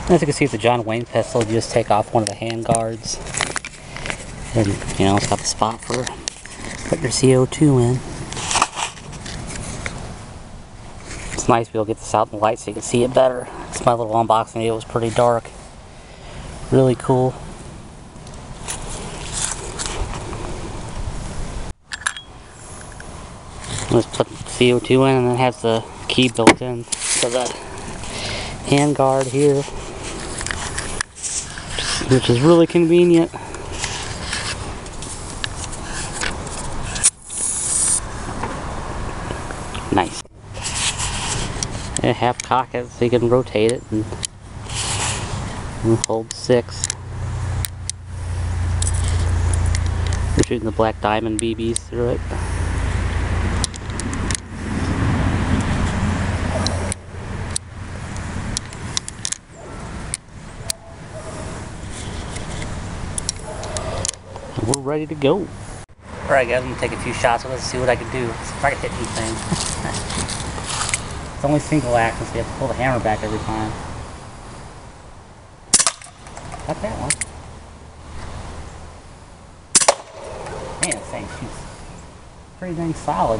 As you can see with the John Wayne pistol, you just take off one of the hand guards. And, you know, it's got the spot for putting your CO2 in. It's nice to be able to get this out in the light so you can see it better. It's my little unboxing video. It was pretty dark. Really cool. Let's put CO2 in, and then it has the key built in to the hand guard here, which is really convenient. Nice. And half cock it so you can rotate it and hold 6. We're shooting the black diamond BBs through it. We're ready to go. Alright guys, I'm going to take a few shots with it and see what I can do. See if I can hit anything. It's only single action, so you have to pull the hammer back every time. Got that one. Man, this thing shoots pretty dang solid.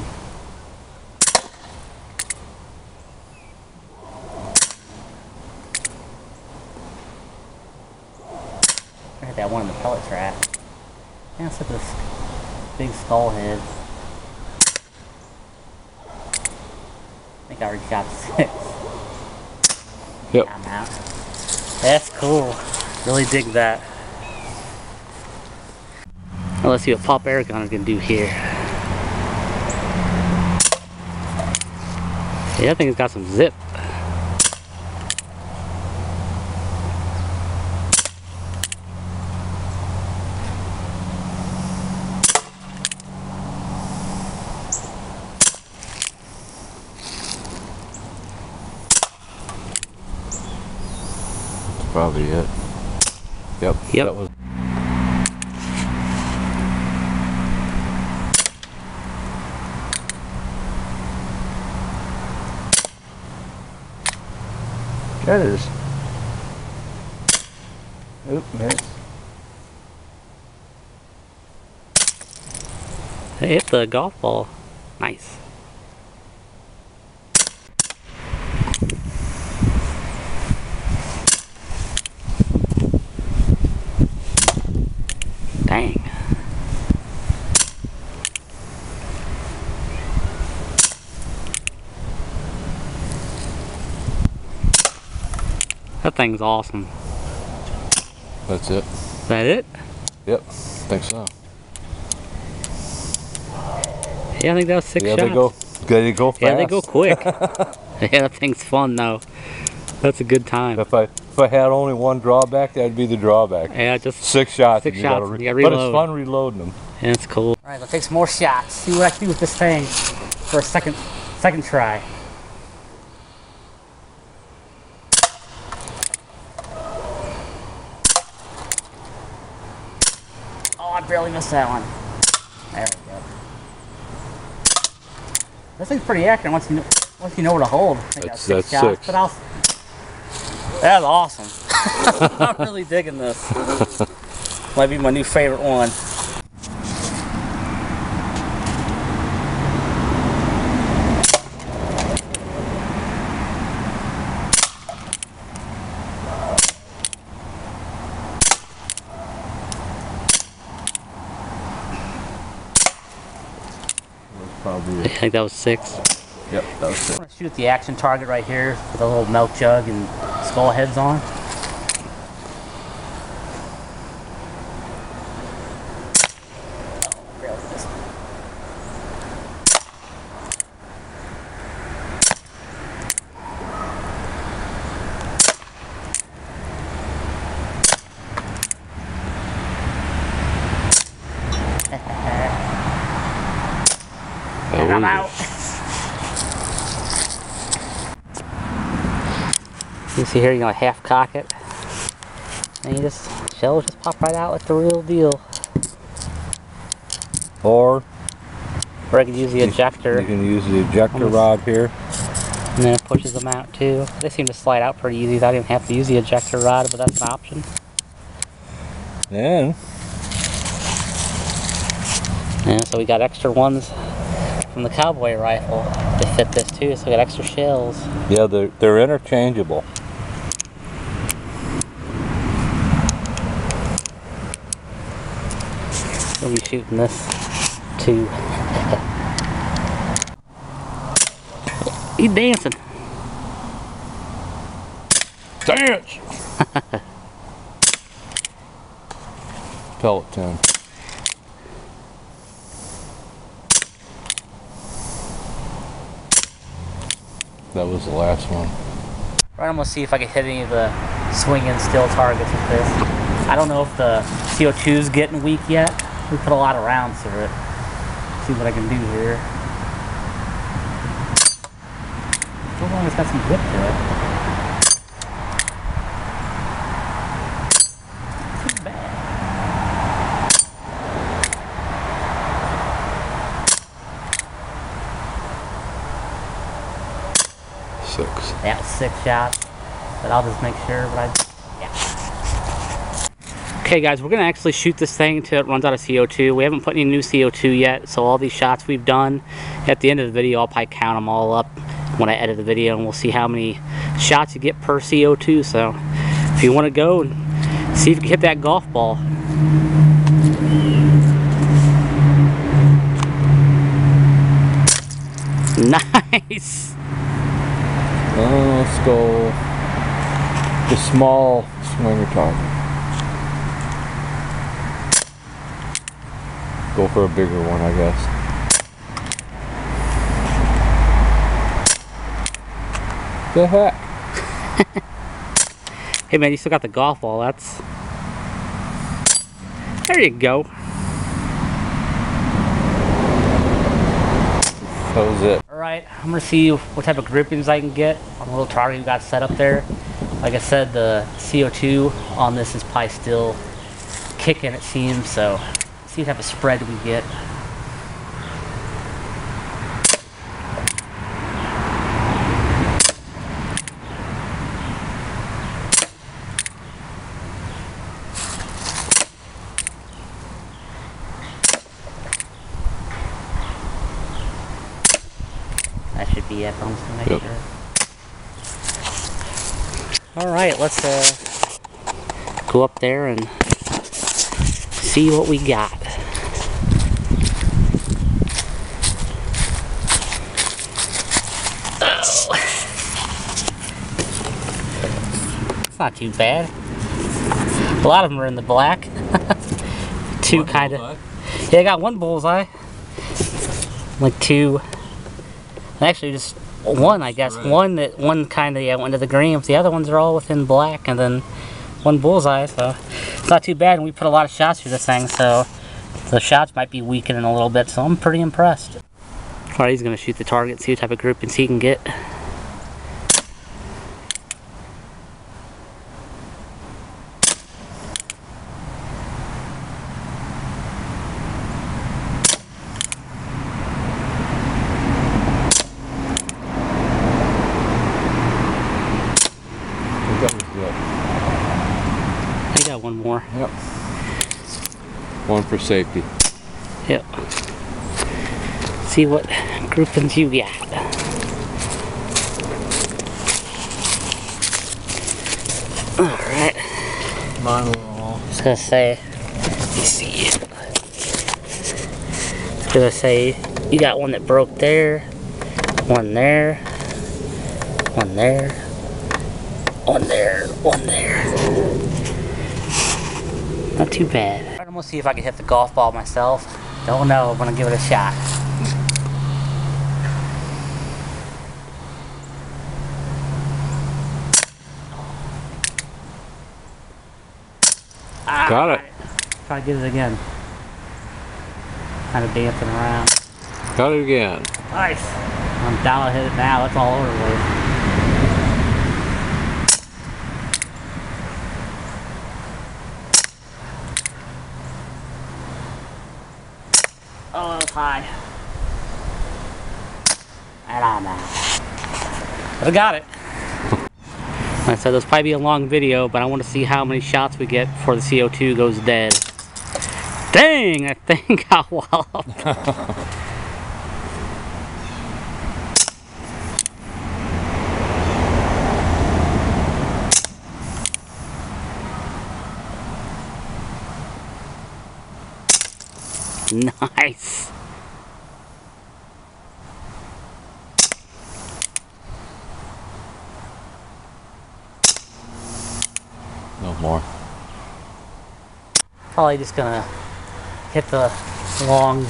I hit that one in the pellet trap. Yeah, it's like this big skull head. I think I already shot 6. Yep. Yeah, I'm out. That's cool. Really dig that. Now let's see what pop air gun can do here. Yeah, I think it's got some zip. Probably it. Yep. That was. There it is. Oop, miss. It hit the golf ball. Nice. Dang. That thing's awesome. That's it. Is that it? Yep, think so. Yeah, I think that was 6 shots. They go fast. Yeah, they go quick. Yeah, that thing's fun though. That's a good time. If I had only one drawback, that'd be the drawback. Yeah, just 6 shots. 6 shots. You gotta but reload. it's fun reloading them. Yeah, it's cool. All right, let's take some more shots. See what I can do with this thing for a second try. Oh, I barely missed that one. There we go. This thing's pretty accurate once you know where to hold. I think That's 6 shots, 6. but that's awesome. I'm really digging this. Might be my new favorite one. Probably I think that was 6. Yep, that was 6. I'm going to shoot at the action target right here with a little milk jug and skull heads on. And I'm out. You see here, you know, half cock it, and you just shells just pop right out like the real deal. Or I could use the ejector. You can use the ejector rod here. And then it pushes them out too. They seem to slide out pretty easy. I don't even have to use the ejector rod, but that's an option. And So we got extra ones from the cowboy rifle. They fit this too, so we got extra shells. yeah, they're interchangeable. We'll be shooting this too. He's dancing. Dance! Pellet tin. That was the last one. Right, I'm gonna see if I can hit any of the swinging still targets with this. I don't know if the CO2's getting weak yet. We put a lot of rounds through it. See what I can do here. As long as it's got some grip to it. Too bad. Six. That was 6 shots, but I'll just make sure. Yeah. Okay, guys, we're gonna actually shoot this thing until it runs out of CO2. We haven't put any new CO2 yet, so all these shots we've done, at the end of the video, I'll probably count them all up when I edit the video, and we'll see how many shots you get per CO2. So, if you want to go and see if you can hit that golf ball. Nice. Let's go the small swinger target. Go for a bigger one, I guess. The heck? Hey man, you still got the golf ball. That's... There you go. That was it. Alright, I'm going to see what type of grippings I can get on the little target we got set up there. Like I said, the CO2 on this is probably still kicking, it seems, so see what type of spread we get. That should be it. I'm just gonna make sure. Alright, let's go up there and see what we got. Oh. It's not too bad. A lot of them are in the black. Two kind of. Yeah, I got one bullseye. Like two. Actually, just one, I guess. Right. One kind of went to the green. But the other ones are all within black, and then one bullseye. So it's not too bad. And we put a lot of shots through this thing, so the shots might be weakening a little bit. So I'm pretty impressed. All right, he's gonna shoot the target, see what type of groupings he can get. I got one more. Yep. One for safety. Yep. See what groupings you got. Alright. Mine were all. I was gonna say, let me see. I was gonna say, you got one that broke there, one there, one there, one there, one there. Not too bad. Alright, I'm gonna see if I can hit the golf ball myself. Don't know, I'm gonna give it a shot. Got it. Try to get it again. Kind of dancing around. Got it again. Nice. I'm down to hit it now. That's all over the place. Oh, that was high. And I'm out. I got it. I said this will probably be a long video, but I want to see how many shots we get before the CO2 goes dead. Dang, I think I walloped. Nice. No more. Probably just gonna hit the long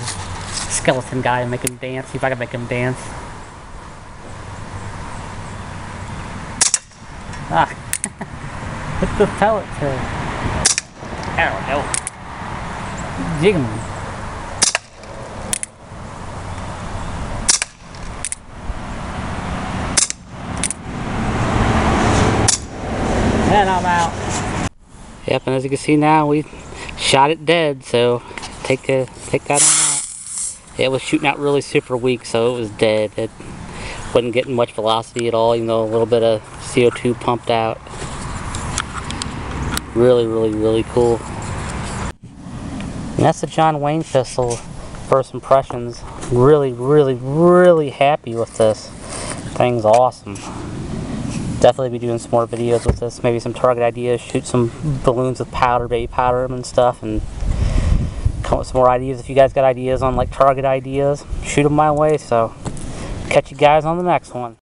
skeleton guy and make him dance. See if I can make him dance. Ah, hit the pellet too. There we go. Jig him. And I'm out. Yep, and as you can see now, we shot it dead, so take that on out. It was shooting out really super weak, so it was dead. It wasn't getting much velocity at all, even though a little bit of CO2 pumped out. Really, really, really cool. And that's the John Wayne pistol. First impressions. Really, really, really happy with this. Thing's awesome. Definitely be doing some more videos with this. Maybe some target ideas. Shoot some balloons with powder, baby powder them and stuff, and come up with some more ideas. If you guys got ideas on like target ideas, shoot them my way. So catch you guys on the next one.